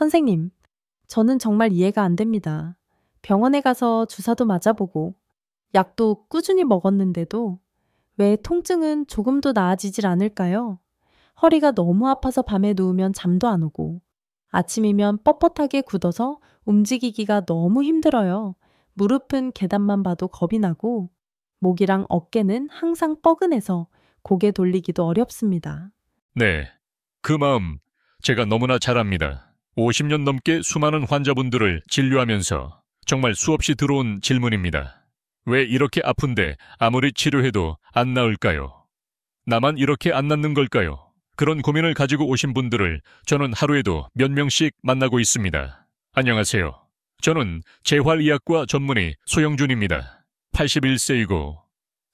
선생님, 저는 정말 이해가 안 됩니다. 병원에 가서 주사도 맞아보고, 약도 꾸준히 먹었는데도 왜 통증은 조금도 나아지질 않을까요? 허리가 너무 아파서 밤에 누우면 잠도 안 오고, 아침이면 뻣뻣하게 굳어서 움직이기가 너무 힘들어요. 무릎은 계단만 봐도 겁이 나고, 목이랑 어깨는 항상 뻐근해서 고개 돌리기도 어렵습니다. 네, 그 마음 제가 너무나 잘 압니다. 50년 넘게 수많은 환자분들을 진료하면서 정말 수없이 들어온 질문입니다. 왜 이렇게 아픈데 아무리 치료해도 안 나을까요? 나만 이렇게 안 낫는 걸까요? 그런 고민을 가지고 오신 분들을 저는 하루에도 몇 명씩 만나고 있습니다. 안녕하세요. 저는 재활의학과 전문의 소영준입니다. 81세이고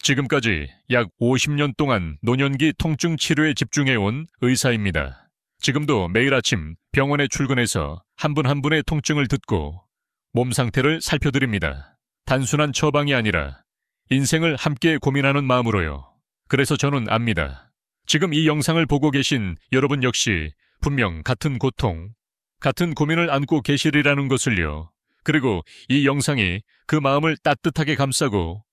지금까지 약 50년 동안 노년기 통증 치료에 집중해온 의사입니다. 지금도 매일 아침 병원에 출근해서 한 분 한 분의 통증을 듣고 몸 상태를 살펴드립니다. 단순한 처방이 아니라 인생을 함께 고민하는 마음으로요. 그래서 저는 압니다. 지금 이 영상을 보고 계신 여러분 역시 분명 같은 고통, 같은 고민을 안고 계시리라는 것을요. 그리고 이 영상이 그 마음을 따뜻하게 감싸고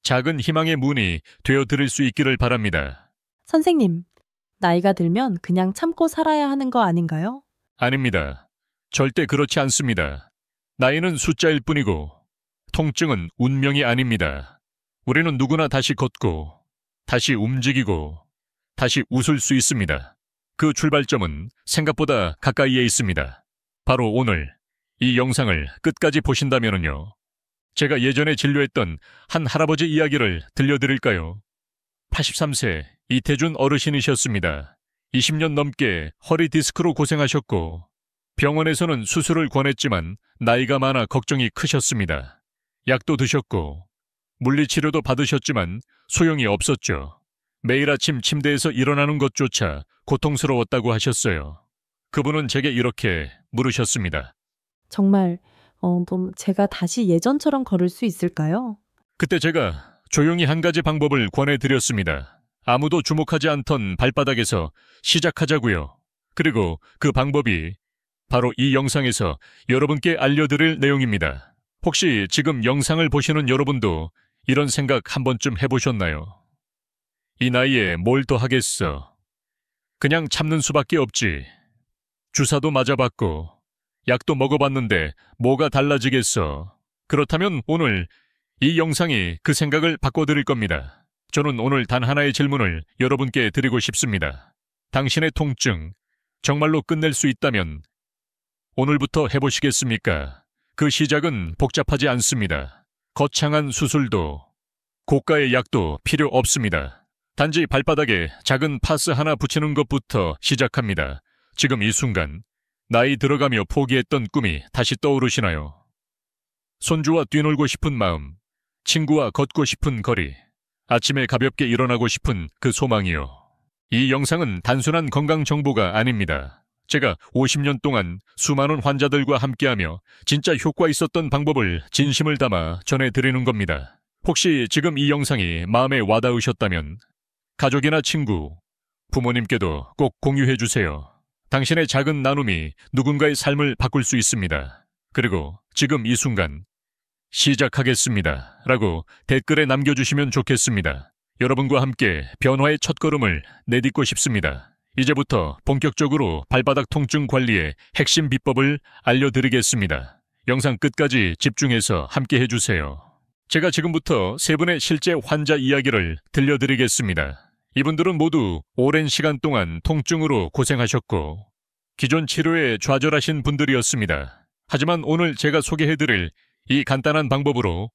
작은 희망의 문이 되어드릴 수 있기를 바랍니다. 선생님, 나이가 들면 그냥 참고 살아야 하는 거 아닌가요? 아닙니다. 절대 그렇지 않습니다. 나이는 숫자일 뿐이고 통증은 운명이 아닙니다. 우리는 누구나 다시 걷고 다시 움직이고 다시 웃을 수 있습니다. 그 출발점은 생각보다 가까이에 있습니다. 바로 오늘 이 영상을 끝까지 보신다면요. 제가 예전에 진료했던 한 할아버지 이야기를 들려드릴까요? 83세 이태준 어르신이셨습니다. 20년 넘게 허리 디스크로 고생하셨고 병원에서는 수술을 권했지만 나이가 많아 걱정이 크셨습니다. 약도 드셨고 물리치료도 받으셨지만 소용이 없었죠. 매일 아침 침대에서 일어나는 것조차 고통스러웠다고 하셨어요. 그분은 제게 이렇게 물으셨습니다. 정말 제가 다시 예전처럼 걸을 수 있을까요? 그때 제가 조용히 한 가지 방법을 권해드렸습니다. 아무도 주목하지 않던 발바닥에서 시작하자고요. 그리고 그 방법이 바로 이 영상에서 여러분께 알려드릴 내용입니다. 혹시 지금 영상을 보시는 여러분도 이런 생각 한 번쯤 해보셨나요? 이 나이에 뭘 더 하겠어. 그냥 참는 수밖에 없지. 주사도 맞아봤고 약도 먹어봤는데 뭐가 달라지겠어. 그렇다면 오늘 이 영상이 그 생각을 바꿔드릴 겁니다. 저는 오늘 단 하나의 질문을 여러분께 드리고 싶습니다. 당신의 통증 정말로 끝낼 수 있다면 오늘부터 해보시겠습니까? 그 시작은 복잡하지 않습니다. 거창한 수술도 고가의 약도 필요 없습니다. 단지 발바닥에 작은 파스 하나 붙이는 것부터 시작합니다. 지금 이 순간 나이 들어가며 포기했던 꿈이 다시 떠오르시나요? 손주와 뛰놀고 싶은 마음, 친구와 걷고 싶은 거리, 아침에 가볍게 일어나고 싶은 그 소망이요. 이 영상은 단순한 건강 정보가 아닙니다. 제가 50년 동안 수많은 환자들과 함께하며 진짜 효과 있었던 방법을 진심을 담아 전해드리는 겁니다. 혹시 지금 이 영상이 마음에 와닿으셨다면 가족이나 친구, 부모님께도 꼭 공유해주세요. 당신의 작은 나눔이 누군가의 삶을 바꿀 수 있습니다. 그리고 지금 이 순간 시작하겠습니다 라고 댓글에 남겨주시면 좋겠습니다. 여러분과 함께 변화의 첫걸음을 내딛고 싶습니다. 이제부터 본격적으로 발바닥 통증 관리의 핵심 비법을 알려드리겠습니다. 영상 끝까지 집중해서 함께 해주세요. 제가 지금부터 세 분의 실제 환자 이야기를 들려드리겠습니다. 이분들은 모두 오랜 시간 동안 통증으로 고생하셨고 기존 치료에 좌절하신 분들이었습니다. 하지만 오늘 제가 소개해드릴 이 간단한 방법으로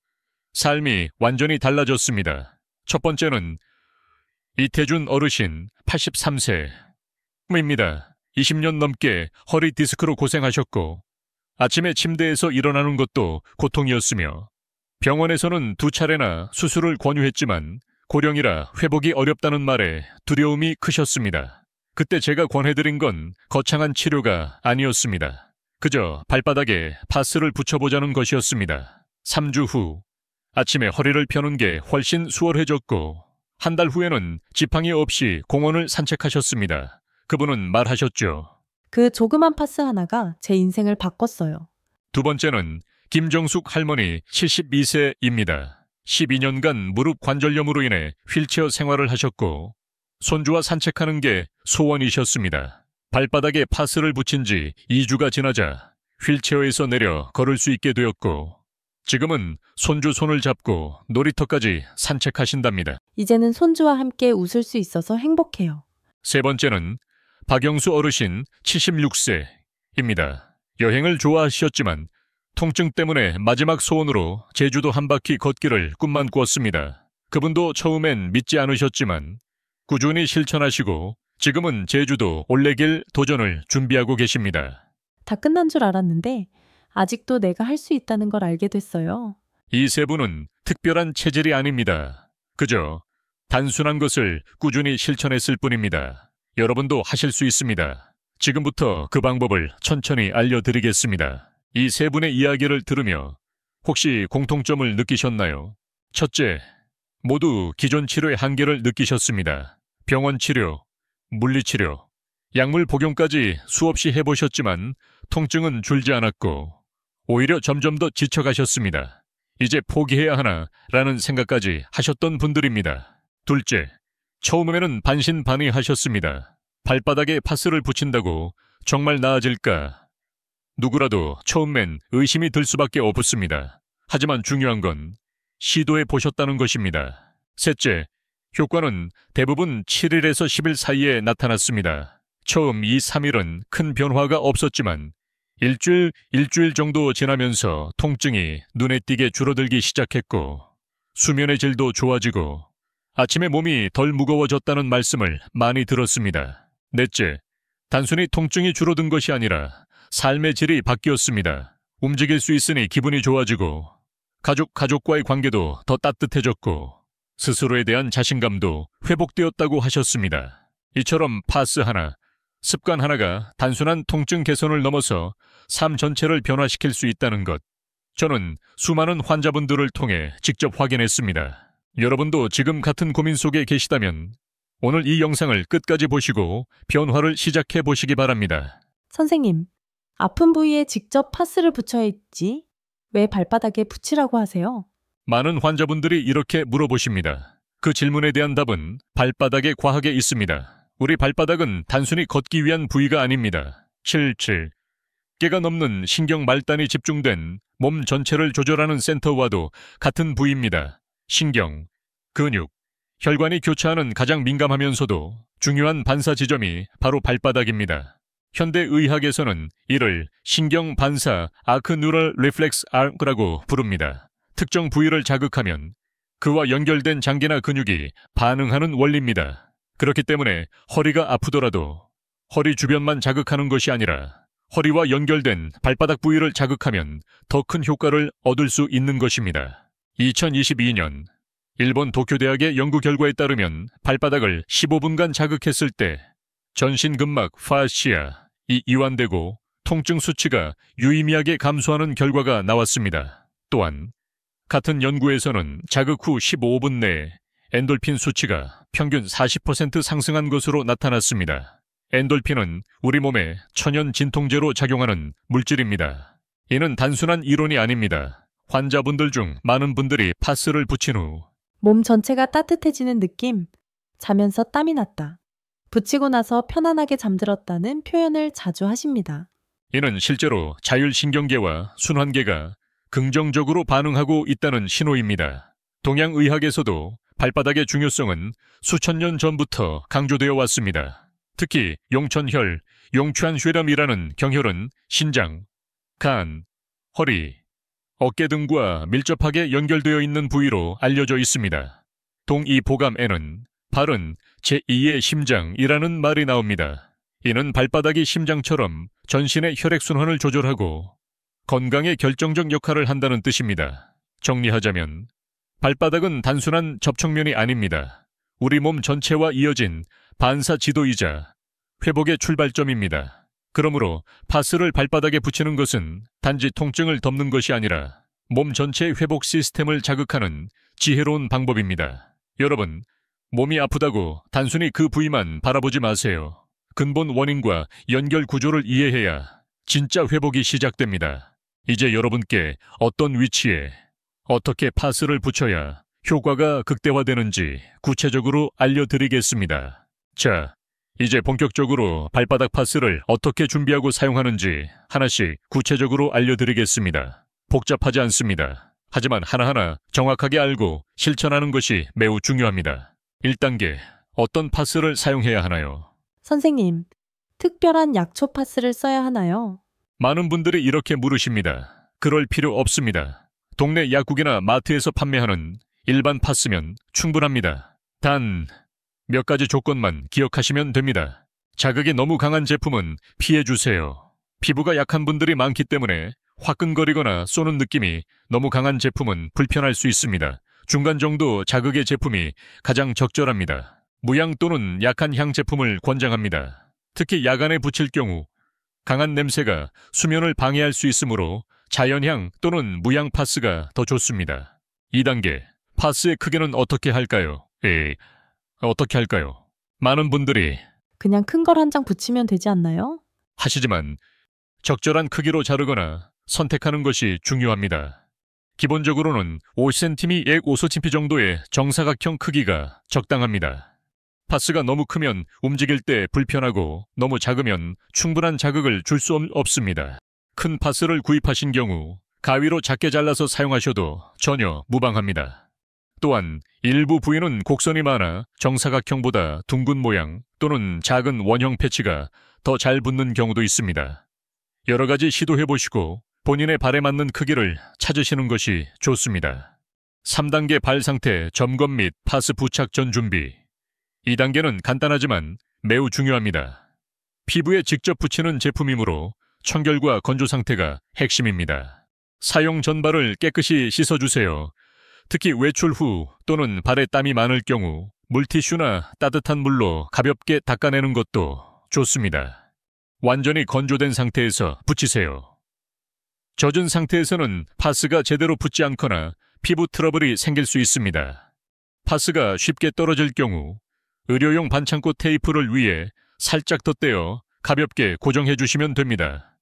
삶이 완전히 달라졌습니다. 첫 번째는 이태준 어르신 83세입니다. 20년 넘게 허리 디스크로 고생하셨고 아침에 침대에서 일어나는 것도 고통이었으며 병원에서는 2차례나 수술을 권유했지만 고령이라 회복이 어렵다는 말에 두려움이 크셨습니다. 그때 제가 권해드린 건 거창한 치료가 아니었습니다. 그저 발바닥에 파스를 붙여보자는 것이었습니다. 3주 후 아침에 허리를 펴는 게 훨씬 수월해졌고 한 달 후에는 지팡이 없이 공원을 산책하셨습니다. 그분은 말하셨죠. 그 조그만 파스 하나가 제 인생을 바꿨어요. 두 번째는 김정숙 할머니 72세입니다. 12년간 무릎 관절염으로 인해 휠체어 생활을 하셨고 손주와 산책하는 게 소원이셨습니다. 발바닥에 파스를 붙인 지 2주가 지나자 휠체어에서 내려 걸을 수 있게 되었고 지금은 손주 손을 잡고 놀이터까지 산책하신답니다. 이제는 손주와 함께 웃을 수 있어서 행복해요. 세 번째는 박영수 어르신 76세입니다. 여행을 좋아하셨지만 통증 때문에 마지막 소원으로 제주도 한 바퀴 걷기를 꿈만 꾸었습니다. 그분도 처음엔 믿지 않으셨지만 꾸준히 실천하시고 지금은 제주도 올레길 도전을 준비하고 계십니다. 다 끝난 줄 알았는데 아직도 내가 할 수 있다는 걸 알게 됐어요. 이 세 분은 특별한 체질이 아닙니다. 그저 단순한 것을 꾸준히 실천했을 뿐입니다. 여러분도 하실 수 있습니다. 지금부터 그 방법을 천천히 알려드리겠습니다. 이 세 분의 이야기를 들으며 혹시 공통점을 느끼셨나요? 첫째, 모두 기존 치료의 한계를 느끼셨습니다. 병원 치료, 물리치료, 약물 복용까지 수없이 해보셨지만 통증은 줄지 않았고 오히려 점점 더 지쳐가셨습니다. 이제 포기해야 하나라는 생각까지 하셨던 분들입니다. 둘째, 처음에는 반신반의하셨습니다. 발바닥에 파스를 붙인다고 정말 나아질까? 누구라도 처음엔 의심이 들 수밖에 없습니다. 하지만 중요한 건 시도해 보셨다는 것입니다. 셋째, 효과는 대부분 7일에서 10일 사이에 나타났습니다. 처음 2, 3일은 큰 변화가 없었지만 일주일 정도 지나면서 통증이 눈에 띄게 줄어들기 시작했고 수면의 질도 좋아지고 아침에 몸이 덜 무거워졌다는 말씀을 많이 들었습니다. 넷째, 단순히 통증이 줄어든 것이 아니라 삶의 질이 바뀌었습니다. 움직일 수 있으니 기분이 좋아지고 가족과의 관계도 더 따뜻해졌고 스스로에 대한 자신감도 회복되었다고 하셨습니다. 이처럼 파스 하나, 습관 하나가 단순한 통증 개선을 넘어서 삶 전체를 변화시킬 수 있다는 것. 저는 수많은 환자분들을 통해 직접 확인했습니다. 여러분도 지금 같은 고민 속에 계시다면 오늘 이 영상을 끝까지 보시고 변화를 시작해 보시기 바랍니다. 선생님, 아픈 부위에 직접 파스를 붙여야 했지 왜 발바닥에 붙이라고 하세요? 많은 환자분들이 이렇게 물어보십니다. 그 질문에 대한 답은 발바닥에 과학에 있습니다. 우리 발바닥은 단순히 걷기 위한 부위가 아닙니다. 7개가 넘는 신경 말단이 집중된 몸 전체를 조절하는 센터와도 같은 부위입니다. 신경, 근육, 혈관이 교차하는 가장 민감하면서도 중요한 반사 지점이 바로 발바닥입니다. 현대의학에서는 이를 신경 반사 아크 뉴럴 리플렉스 아크라고 부릅니다. 특정 부위를 자극하면 그와 연결된 장기나 근육이 반응하는 원리입니다. 그렇기 때문에 허리가 아프더라도 허리 주변만 자극하는 것이 아니라 허리와 연결된 발바닥 부위를 자극하면 더 큰 효과를 얻을 수 있는 것입니다. 2022년 일본 도쿄대학의 연구 결과에 따르면 발바닥을 15분간 자극했을 때 전신 근막 파시아이 이완되고 통증 수치가 유의미하게 감소하는 결과가 나왔습니다. 또한 같은 연구에서는 자극 후 15분 내에 엔돌핀 수치가 평균 40% 상승한 것으로 나타났습니다. 엔돌핀은 우리 몸에 천연 진통제로 작용하는 물질입니다. 이는 단순한 이론이 아닙니다. 환자분들 중 많은 분들이 파스를 붙인 후 몸 전체가 따뜻해지는 느낌, 자면서 땀이 났다. 붙이고 나서 편안하게 잠들었다는 표현을 자주 하십니다. 이는 실제로 자율신경계와 순환계가 긍정적으로 반응하고 있다는 신호입니다. 동양의학에서도 발바닥의 중요성은 수천 년 전부터 강조되어 왔습니다. 특히 용천혈, 용추안쉐렴이라는 경혈은 신장, 간, 허리, 어깨 등과 밀접하게 연결되어 있는 부위로 알려져 있습니다. 동이보감에는 발은 제2의 심장이라는 말이 나옵니다. 이는 발바닥이 심장처럼 전신의 혈액순환을 조절하고 건강에 결정적 역할을 한다는 뜻입니다. 정리하자면 발바닥은 단순한 접촉면이 아닙니다. 우리 몸 전체와 이어진 반사 지도이자 회복의 출발점입니다. 그러므로 파스를 발바닥에 붙이는 것은 단지 통증을 덮는 것이 아니라 몸 전체의 회복 시스템을 자극하는 지혜로운 방법입니다. 여러분, 몸이 아프다고 단순히 그 부위만 바라보지 마세요. 근본 원인과 연결 구조를 이해해야 진짜 회복이 시작됩니다. 이제 여러분께 어떤 위치에 어떻게 파스를 붙여야 효과가 극대화되는지 구체적으로 알려드리겠습니다. 자, 이제 본격적으로 발바닥 파스를 어떻게 준비하고 사용하는지 하나씩 구체적으로 알려드리겠습니다. 복잡하지 않습니다. 하지만 하나하나 정확하게 알고 실천하는 것이 매우 중요합니다. 1단계, 어떤 파스를 사용해야 하나요? 선생님, 특별한 약초 파스를 써야 하나요? 많은 분들이 이렇게 물으십니다. 그럴 필요 없습니다. 동네 약국이나 마트에서 판매하는 일반 파스면 충분합니다. 단 몇 가지 조건만 기억하시면 됩니다. 자극이 너무 강한 제품은 피해주세요. 피부가 약한 분들이 많기 때문에 화끈거리거나 쏘는 느낌이 너무 강한 제품은 불편할 수 있습니다. 중간 정도 자극의 제품이 가장 적절합니다. 무향 또는 약한 향 제품을 권장합니다. 특히 야간에 붙일 경우 강한 냄새가 수면을 방해할 수 있으므로 자연향 또는 무향 파스가 더 좋습니다. 2단계, 파스의 크기는 어떻게 할까요? 어떻게 할까요? 많은 분들이 그냥 큰 걸 한 장 붙이면 되지 않나요? 하시지만 적절한 크기로 자르거나 선택하는 것이 중요합니다. 기본적으로는 5cm이 약 5cm 정도의 정사각형 크기가 적당합니다. 파스가 너무 크면 움직일 때 불편하고 너무 작으면 충분한 자극을 줄 수 없습니다. 큰 파스를 구입하신 경우 가위로 작게 잘라서 사용하셔도 전혀 무방합니다. 또한 일부 부위는 곡선이 많아 정사각형보다 둥근 모양 또는 작은 원형 패치가 더 잘 붙는 경우도 있습니다. 여러 가지 시도해보시고 본인의 발에 맞는 크기를 찾으시는 것이 좋습니다. 3단계 발 상태 점검 및 파스 부착 전 준비. 2단계는 간단하지만 매우 중요합니다. 피부에 직접 붙이는 제품이므로 청결과 건조 상태가 핵심입니다. 사용 전 발을 깨끗이 씻어주세요. 특히 외출 후 또는 발에 땀이 많을 경우 물티슈나 따뜻한 물로 가볍게 닦아내는 것도 좋습니다. 완전히 건조된 상태에서 붙이세요. 젖은 상태에서는 파스가 제대로 붙지 않거나 피부 트러블이 생길 수 있습니다. 파스가 쉽게 떨어질 경우 의료용 반창고 테이프를 위에 살짝 덧대어 가볍게 고정해 주시면 됩니다.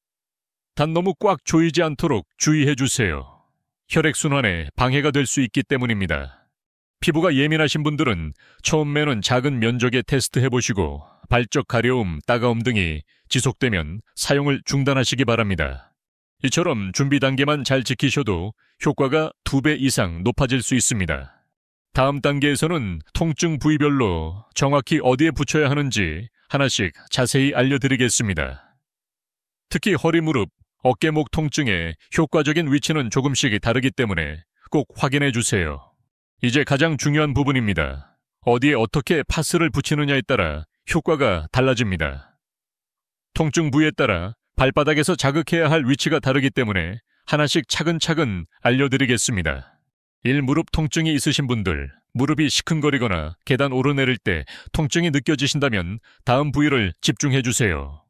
단 너무 꽉 조이지 않도록 주의해 주세요. 혈액순환에 방해가 될 수 있기 때문입니다. 피부가 예민하신 분들은 처음에는 작은 면적에 테스트해보시고 발적 가려움, 따가움 등이 지속되면 사용을 중단하시기 바랍니다. 이처럼 준비 단계만 잘 지키셔도 효과가 2배 이상 높아질 수 있습니다. 다음 단계에서는 통증 부위별로 정확히 어디에 붙여야 하는지 하나씩 자세히 알려드리겠습니다. 특히 허리, 무릎, 어깨목 통증의 효과적인 위치는 조금씩 다르기 때문에 꼭 확인해 주세요. 이제 가장 중요한 부분입니다. 어디에 어떻게 파스를 붙이느냐에 따라 효과가 달라집니다. 통증 부위에 따라 발바닥에서 자극해야 할 위치가 다르기 때문에 하나씩 차근차근 알려드리겠습니다. 1. 무릎 통증이 있으신 분들, 무릎이 시큰거리거나 계단 오르내릴 때 통증이 느껴지신다면 다음 부위를 집중해 주세요.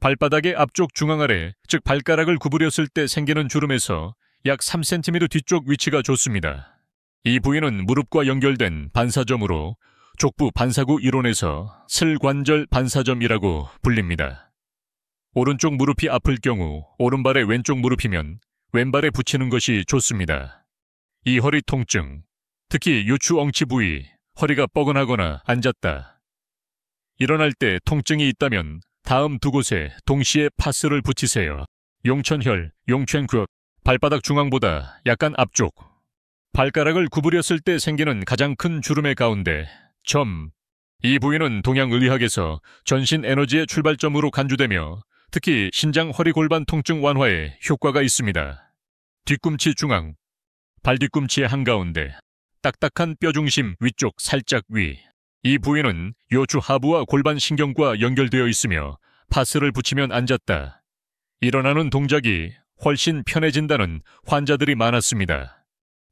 발바닥의 앞쪽 중앙 아래, 즉 발가락을 구부렸을 때 생기는 주름에서 약 3cm 뒤쪽 위치가 좋습니다. 이 부위는 무릎과 연결된 반사점으로 족부 반사구 이론에서 슬관절 반사점이라고 불립니다. 오른쪽 무릎이 아플 경우 오른발의 왼쪽 무릎이면 왼발에 붙이는 것이 좋습니다. 이 허리 통증, 특히 요추 엉치 부위, 허리가 뻐근하거나 앉았다. 일어날 때 통증이 있다면 다음 두 곳에 동시에 파스를 붙이세요. 용천혈, 용천구, 발바닥 중앙보다 약간 앞쪽. 발가락을 구부렸을 때 생기는 가장 큰 주름의 가운데 점. 이 부위는 동양의학에서 전신 에너지의 출발점으로 간주되며 특히 신장 허리 골반 통증 완화에 효과가 있습니다. 뒤꿈치 중앙, 발뒤꿈치의 한가운데, 딱딱한 뼈 중심 위쪽 살짝 위. 이 부위는 요추 하부와 골반 신경과 연결되어 있으며 파스를 붙이면 앉았다. 일어나는 동작이 훨씬 편해진다는 환자들이 많았습니다.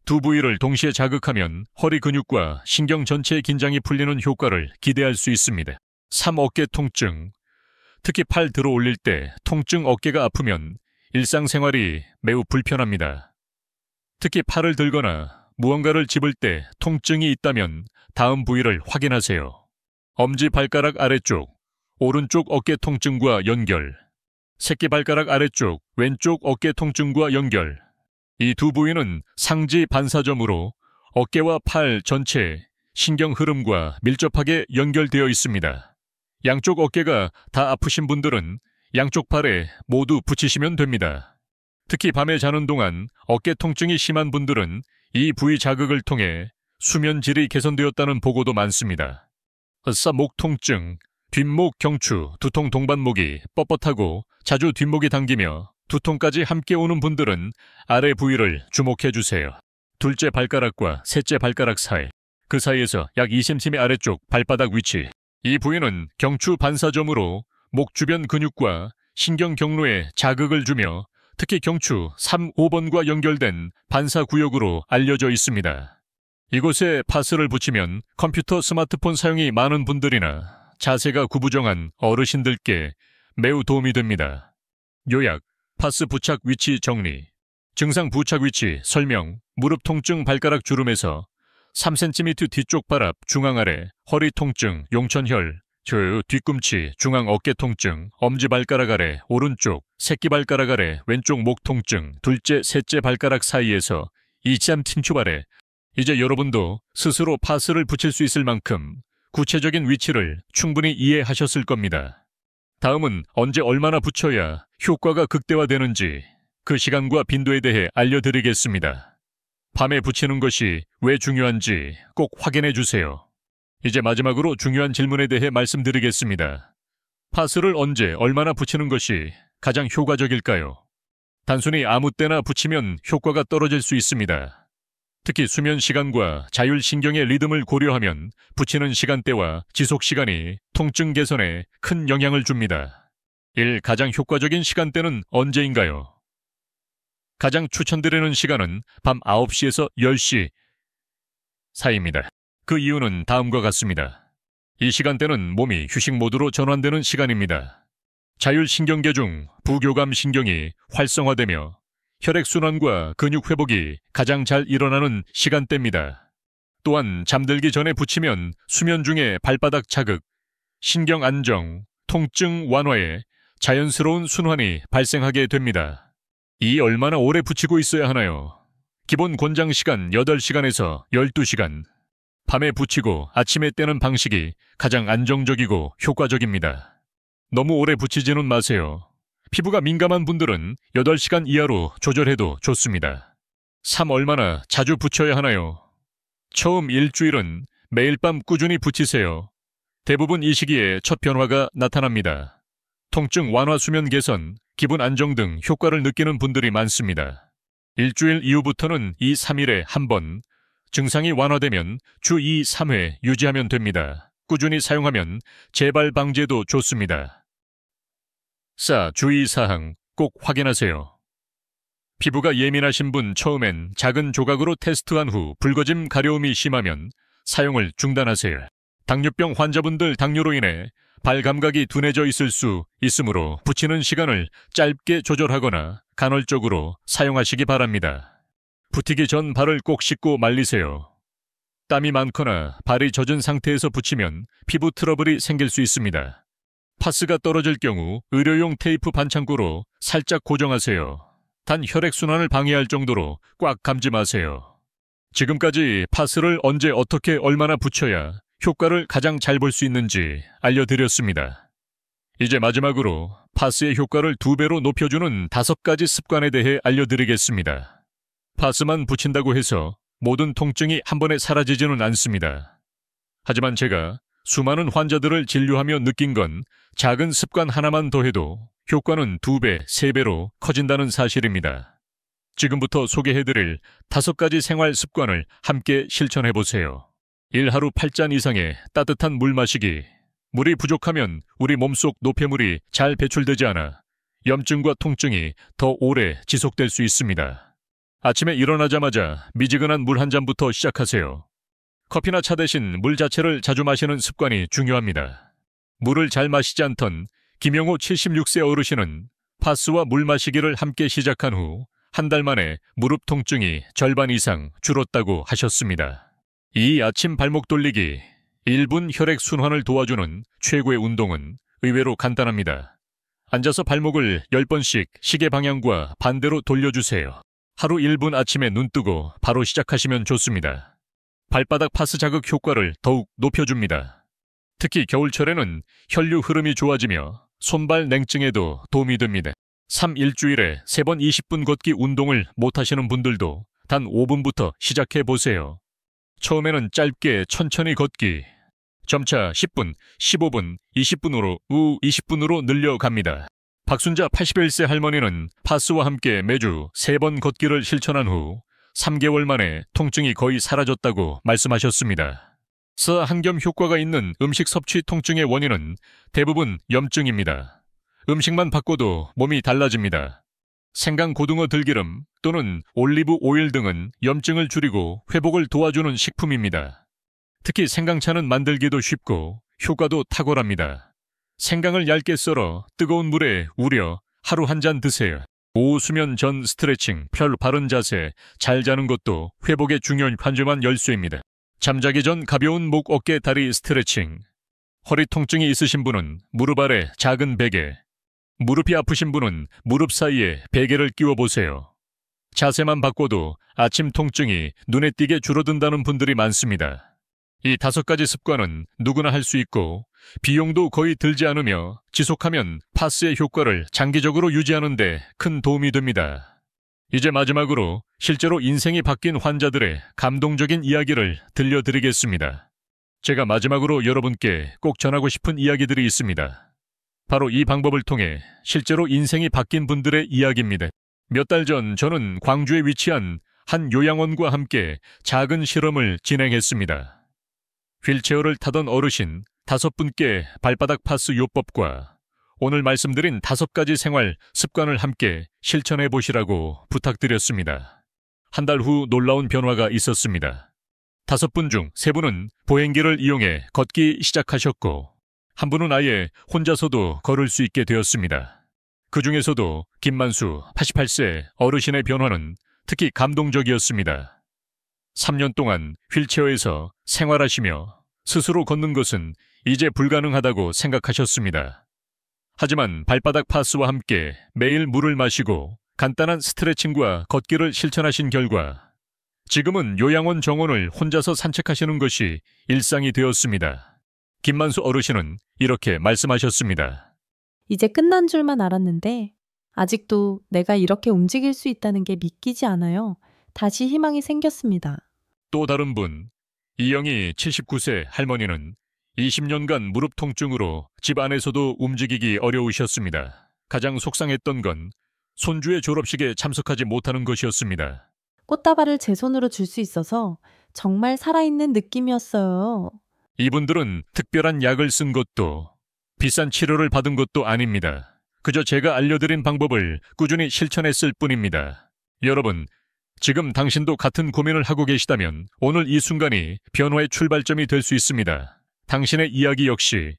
두 부위를 동시에 자극하면 허리 근육과 신경 전체의 긴장이 풀리는 효과를 기대할 수 있습니다. 3. 어깨 통증. 특히 팔 들어 올릴 때 통증 어깨가 아프면 일상생활이 매우 불편합니다. 특히 팔을 들거나 무언가를 집을 때 통증이 있다면 다음 부위를 확인하세요. 엄지 발가락 아래쪽, 오른쪽 어깨 통증과 연결, 새끼발가락 아래쪽 왼쪽 어깨 통증과 연결. 이 두 부위는 상지 반사점으로 어깨와 팔 전체 신경 흐름과 밀접하게 연결되어 있습니다. 양쪽 어깨가 다 아프신 분들은 양쪽 팔에 모두 붙이시면 됩니다. 특히 밤에 자는 동안 어깨 통증이 심한 분들은 이 부위 자극을 통해 수면 질이 개선되었다는 보고도 많습니다. 으쌰 목 통증, 뒷목 경추, 두통 동반목이 뻣뻣하고 자주 뒷목이 당기며 두통까지 함께 오는 분들은 아래 부위를 주목해 주세요. 둘째 발가락과 셋째 발가락 사이, 그 사이에서 약 2cm 아래쪽 발바닥 위치. 이 부위는 경추 반사점으로 목 주변 근육과 신경 경로에 자극을 주며 특히 경추 3, 5번과 연결된 반사구역으로 알려져 있습니다. 이곳에 파스를 붙이면 컴퓨터, 스마트폰 사용이 많은 분들이나 자세가 구부정한 어르신들께 매우 도움이 됩니다. 요약, 파스 부착 위치 정리. 증상 부착 위치 설명. 무릎 통증 발가락 주름에서 3cm 뒤쪽 발 앞 중앙 아래 허리 통증 용천혈 뒤꿈치 중앙 어깨 통증 엄지발가락 아래 오른쪽 새끼발가락 아래 왼쪽 목 통증 둘째 셋째 발가락 사이에서 2cm 아래. 이제 여러분도 스스로 파스를 붙일 수 있을 만큼 구체적인 위치를 충분히 이해하셨을 겁니다. 다음은 언제 얼마나 붙여야 효과가 극대화되는지 그 시간과 빈도에 대해 알려드리겠습니다. 밤에 붙이는 것이 왜 중요한지 꼭 확인해 주세요. 이제 마지막으로 중요한 질문에 대해 말씀드리겠습니다. 파스를 언제 얼마나 붙이는 것이 가장 효과적일까요? 단순히 아무 때나 붙이면 효과가 떨어질 수 있습니다. 특히 수면 시간과 자율신경의 리듬을 고려하면 붙이는 시간대와 지속 시간이 통증 개선에 큰 영향을 줍니다. 1. 가장 효과적인 시간대는 언제인가요? 가장 추천드리는 시간은 밤 9시에서 10시 사이입니다. 그 이유는 다음과 같습니다. 이 시간대는 몸이 휴식 모드로 전환되는 시간입니다. 자율신경계 중 부교감 신경이 활성화되며 혈액순환과 근육 회복이 가장 잘 일어나는 시간대입니다. 또한 잠들기 전에 붙이면 수면 중에 발바닥 자극, 신경 안정, 통증 완화에 자연스러운 순환이 발생하게 됩니다. 이 얼마나 오래 붙이고 있어야 하나요? 기본 권장 시간 8시간에서 12시간. 밤에 붙이고 아침에 떼는 방식이 가장 안정적이고 효과적입니다. 너무 오래 붙이지는 마세요. 피부가 민감한 분들은 8시간 이하로 조절해도 좋습니다. 3. 얼마나 자주 붙여야 하나요? 처음 일주일은 매일 밤 꾸준히 붙이세요. 대부분 이 시기에 첫 변화가 나타납니다. 통증 완화, 수면 개선, 기분 안정 등 효과를 느끼는 분들이 많습니다. 일주일 이후부터는 2, 3일에 한 번, 증상이 완화되면 주 2, 3회 유지하면 됩니다. 꾸준히 사용하면 재발 방지에도 좋습니다. 주의사항 꼭 확인하세요. 피부가 예민하신 분 처음엔 작은 조각으로 테스트한 후 붉어짐, 가려움이 심하면 사용을 중단하세요. 당뇨병 환자분들 당뇨로 인해 발 감각이 둔해져 있을 수 있으므로 붙이는 시간을 짧게 조절하거나 간헐적으로 사용하시기 바랍니다. 붙이기 전 발을 꼭 씻고 말리세요. 땀이 많거나 발이 젖은 상태에서 붙이면 피부 트러블이 생길 수 있습니다. 파스가 떨어질 경우 의료용 테이프 반창고로 살짝 고정하세요. 단 혈액순환을 방해할 정도로 꽉 감지 마세요. 지금까지 파스를 언제 어떻게 얼마나 붙여야 효과를 가장 잘 볼 수 있는지 알려드렸습니다. 이제 마지막으로 파스의 효과를 2배로 높여주는 5가지 습관에 대해 알려드리겠습니다. 파스만 붙인다고 해서 모든 통증이 한 번에 사라지지는 않습니다. 하지만 제가 수많은 환자들을 진료하며 느낀 건 작은 습관 하나만 더해도 효과는 2배, 3배로 커진다는 사실입니다. 지금부터 소개해드릴 5가지 생활 습관을 함께 실천해보세요. 1. 하루 8잔 이상의 따뜻한 물 마시기. 물이 부족하면 우리 몸속 노폐물이 잘 배출되지 않아 염증과 통증이 더 오래 지속될 수 있습니다. 아침에 일어나자마자 미지근한 물 한 잔부터 시작하세요. 커피나 차 대신 물 자체를 자주 마시는 습관이 중요합니다. 물을 잘 마시지 않던 김영호 76세 어르신은 파스와 물 마시기를 함께 시작한 후 한 달 만에 무릎 통증이 절반 이상 줄었다고 하셨습니다. 이 아침 발목 돌리기 1분 혈액 순환을 도와주는 최고의 운동은 의외로 간단합니다. 앉아서 발목을 10번씩 시계 방향과 반대로 돌려주세요. 하루 1분 아침에 눈 뜨고 바로 시작하시면 좋습니다. 발바닥 파스 자극 효과를 더욱 높여줍니다. 특히 겨울철에는 혈류 흐름이 좋아지며 손발 냉증에도 도움이 됩니다. 일주일에 3번 20분 걷기 운동을 못하시는 분들도 단 5분부터 시작해보세요. 처음에는 짧게 천천히 걷기, 점차 10분, 15분, 20분으로 20분으로 늘려갑니다. 박순자 81세 할머니는 파스와 함께 매주 3번 걷기를 실천한 후 3개월 만에 통증이 거의 사라졌다고 말씀하셨습니다. 한겸 효과가 있는 음식 섭취 통증의 원인은 대부분 염증입니다. 음식만 바꿔도 몸이 달라집니다. 생강 고등어 들기름 또는 올리브 오일 등은 염증을 줄이고 회복을 도와주는 식품입니다. 특히 생강차는 만들기도 쉽고 효과도 탁월합니다. 생강을 얇게 썰어 뜨거운 물에 우려 하루 한 잔 드세요. 오후 수면 전 스트레칭, 바른 자세, 잘 자는 것도 회복에 중요한 관절만 열쇠입니다. 잠자기 전 가벼운 목, 어깨, 다리 스트레칭. 허리 통증이 있으신 분은 무릎 아래 작은 베개, 무릎이 아프신 분은 무릎 사이에 베개를 끼워보세요. 자세만 바꿔도 아침 통증이 눈에 띄게 줄어든다는 분들이 많습니다. 이 5가지 습관은 누구나 할 수 있고 비용도 거의 들지 않으며 지속하면 파스의 효과를 장기적으로 유지하는 데 큰 도움이 됩니다. 이제 마지막으로 실제로 인생이 바뀐 환자들의 감동적인 이야기를 들려드리겠습니다. 제가 마지막으로 여러분께 꼭 전하고 싶은 이야기들이 있습니다. 바로 이 방법을 통해 실제로 인생이 바뀐 분들의 이야기입니다. 몇 달 전 저는 광주에 위치한 한 요양원과 함께 작은 실험을 진행했습니다. 휠체어를 타던 어르신 5분께 발바닥 파스 요법과 오늘 말씀드린 5가지 생활 습관을 함께 실천해 보시라고 부탁드렸습니다. 한 달 후 놀라운 변화가 있었습니다. 5분 중 3분은 보행기를 이용해 걷기 시작하셨고 한 분은 아예 혼자서도 걸을 수 있게 되었습니다. 그 중에서도 김만수 88세 어르신의 변화는 특히 감동적이었습니다. 3년 동안 휠체어에서 생활하시며 스스로 걷는 것은 이제 불가능하다고 생각하셨습니다. 하지만 발바닥 파스와 함께 매일 물을 마시고 간단한 스트레칭과 걷기를 실천하신 결과 지금은 요양원 정원을 혼자서 산책하시는 것이 일상이 되었습니다. 김만수 어르신은 이렇게 말씀하셨습니다. 이제 끝난 줄만 알았는데 아직도 내가 이렇게 움직일 수 있다는 게 믿기지 않아요. 다시 희망이 생겼습니다. 또 다른 분, 이영희 79세 할머니는 20년간 무릎 통증으로 집 안에서도 움직이기 어려우셨습니다. 가장 속상했던 건 손주의 졸업식에 참석하지 못하는 것이었습니다. 꽃다발을 제 손으로 줄 수 있어서 정말 살아있는 느낌이었어요. 이분들은 특별한 약을 쓴 것도 비싼 치료를 받은 것도 아닙니다. 그저 제가 알려드린 방법을 꾸준히 실천했을 뿐입니다. 여러분, 지금 당신도 같은 고민을 하고 계시다면 오늘 이 순간이 변화의 출발점이 될 수 있습니다. 당신의 이야기 역시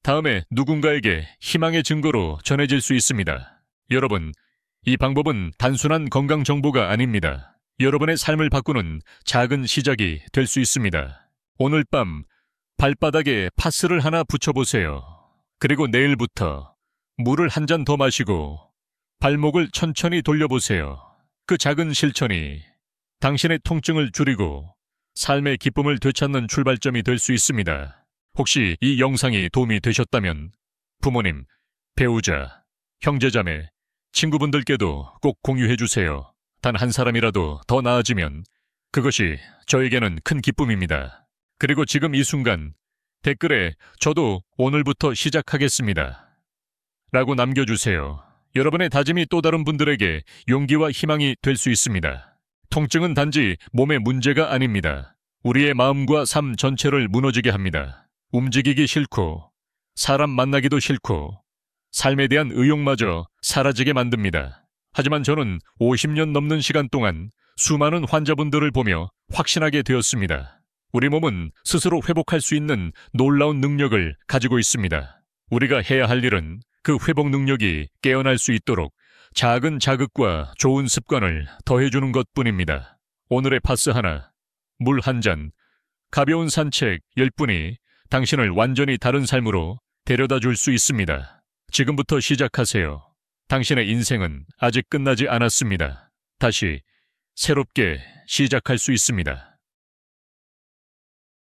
다음에 누군가에게 희망의 증거로 전해질 수 있습니다. 여러분, 이 방법은 단순한 건강 정보가 아닙니다. 여러분의 삶을 바꾸는 작은 시작이 될 수 있습니다. 오늘 밤 발바닥에 파스를 하나 붙여보세요. 그리고 내일부터 물을 한 잔 더 마시고 발목을 천천히 돌려보세요. 그 작은 실천이 당신의 통증을 줄이고 삶의 기쁨을 되찾는 출발점이 될 수 있습니다. 혹시 이 영상이 도움이 되셨다면 부모님, 배우자, 형제자매, 친구분들께도 꼭 공유해 주세요. 단 한 사람이라도 더 나아지면 그것이 저에게는 큰 기쁨입니다. 그리고 지금 이 순간 댓글에 저도 오늘부터 시작하겠습니다 라고 남겨주세요. 여러분의 다짐이 또 다른 분들에게 용기와 희망이 될 수 있습니다. 통증은 단지 몸의 문제가 아닙니다. 우리의 마음과 삶 전체를 무너지게 합니다. 움직이기 싫고 사람 만나기도 싫고 삶에 대한 의욕마저 사라지게 만듭니다. 하지만 저는 50년 넘는 시간 동안 수많은 환자분들을 보며 확신하게 되었습니다. 우리 몸은 스스로 회복할 수 있는 놀라운 능력을 가지고 있습니다. 우리가 해야 할 일은 그 회복 능력이 깨어날 수 있도록 작은 자극과 좋은 습관을 더해주는 것뿐입니다. 오늘의 파스 하나, 물 한 잔, 가벼운 산책 10분이 당신을 완전히 다른 삶으로 데려다 줄 수 있습니다. 지금부터 시작하세요. 당신의 인생은 아직 끝나지 않았습니다. 다시 새롭게 시작할 수 있습니다.